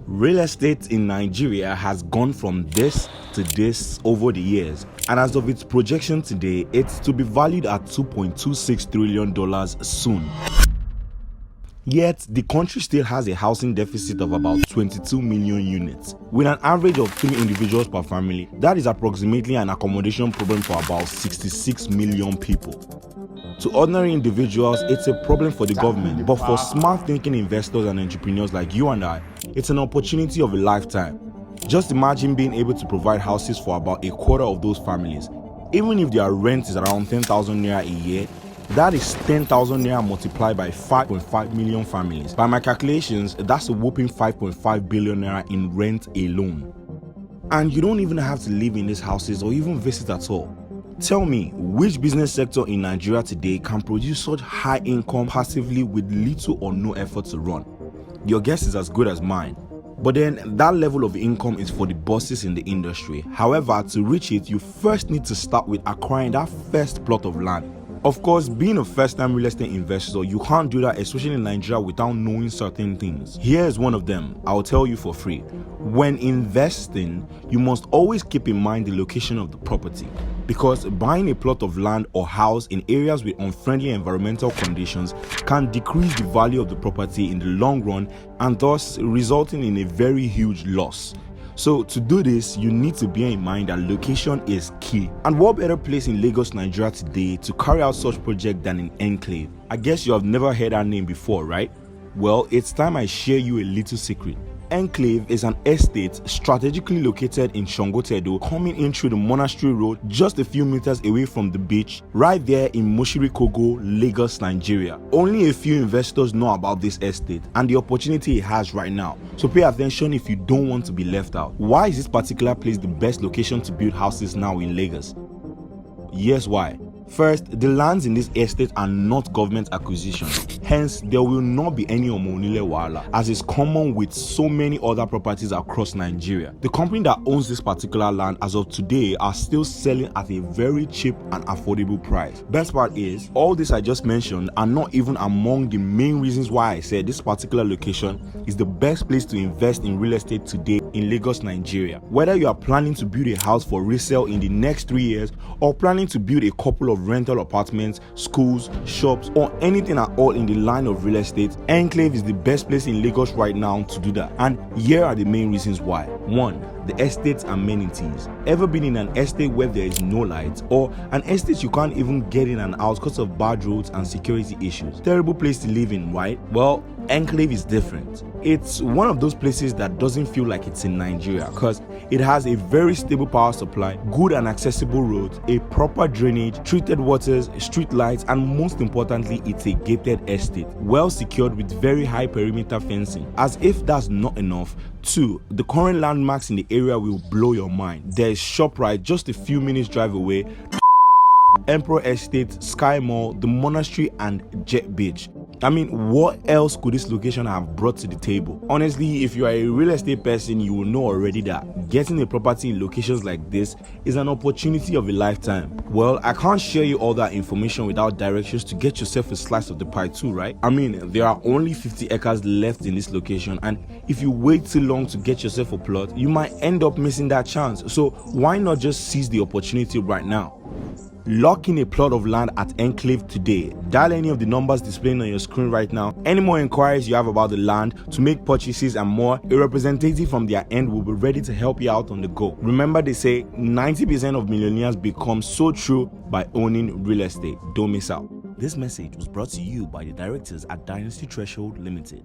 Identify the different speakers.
Speaker 1: Real estate in Nigeria has gone from this to this over the years, and as of its projection today, it's to be valued at $2.26 trillion soon. Yet, the country still has a housing deficit of about 22 million units. With an average of 3 individuals per family, that is approximately an accommodation problem for about 66 million people. To ordinary individuals, it's a problem for the government, but for smart thinking investors and entrepreneurs like you and I, it's an opportunity of a lifetime. Just imagine being able to provide houses for about a quarter of those families. Even if their rent is around 10,000 naira a year, that is 10,000 naira multiplied by 5.5 million families. By my calculations, that's a whopping 5.5 billion naira in rent alone. And you don't even have to live in these houses or even visit at all. Tell me, which business sector in Nigeria today can produce such high income passively with little or no effort to run? Your guess is as good as mine. But then, that level of income is for the bosses in the industry. However, to reach it, you first need to start with acquiring that first plot of land. Of course, being a first-time real estate investor, you can't do that, especially in Nigeria, without knowing certain things. Here is one of them. I'll tell you for free. When investing, you must always keep in mind the location of the property, because buying a plot of land or house in areas with unfriendly environmental conditions can decrease the value of the property in the long run and thus resulting in a very huge loss. So to do this, you need to bear in mind that location is key. And what better place in Lagos, Nigeria today to carry out such project than in Enclave? I guess you have never heard that name before, right? Well, it's time I share you a little secret. Enclave is an estate strategically located in SANGOTEDO, coming in through the Monastery road just a few meters away from the beach, right there in Moshirikogo, Lagos, Nigeria. Only a few investors know about this estate and the opportunity it has right now, so pay attention if you don't want to be left out. Why is this particular place the best location to build houses now in Lagos? Here's why. First, the lands in this estate are not government acquisition, hence there will not be any omonile wahala, as is common with so many other properties across Nigeria. The company that owns this particular land as of today are still selling at a very cheap and affordable price. Best part is, all this I just mentioned are not even among the main reasons why I said this particular location is the best place to invest in real estate today in Lagos, Nigeria. Whether you are planning to build a house for resale in the next 3 years or planning to build a couple of rental apartments, schools, shops, or anything at all in the line of real estate, Enclave is the best place in Lagos right now to do that. And here are the main reasons why. 1. The estate's amenities. Ever been in an estate where there is no light, or an estate you can't even get in and out because of bad roads and security issues? Terrible place to live in, right? Well, Enclave is different. It's one of those places that doesn't feel like it's in Nigeria because it has a very stable power supply, good and accessible roads, a proper drainage, treated waters, street lights, and most importantly, it's a gated estate, well secured with very high perimeter fencing. As if that's not enough, 2. The current landmarks in the area will blow your mind. There's ShopRite just a few minutes drive away, Emperor Estate, Sky Mall, the Monastery, and Jet Beach. I mean, what else could this location have brought to the table? Honestly, if you are a real estate person, you will know already that getting a property in locations like this is an opportunity of a lifetime. Well, I can't share you all that information without directions to get yourself a slice of the pie too, right? I mean, there are only 50 acres left in this location, and if you wait too long to get yourself a plot, you might end up missing that chance. So why not just seize the opportunity right now? Lock in a plot of land at Enclave today. Dial any of the numbers displaying on your screen right now. Any more inquiries you have about the land, to make purchases and more, a representative from their end will be ready to help you out on the go. Remember, they say 90% of millionaires become so true by owning real estate. Don't miss out. This message was brought to you by the directors at Dynasty Threshold Limited.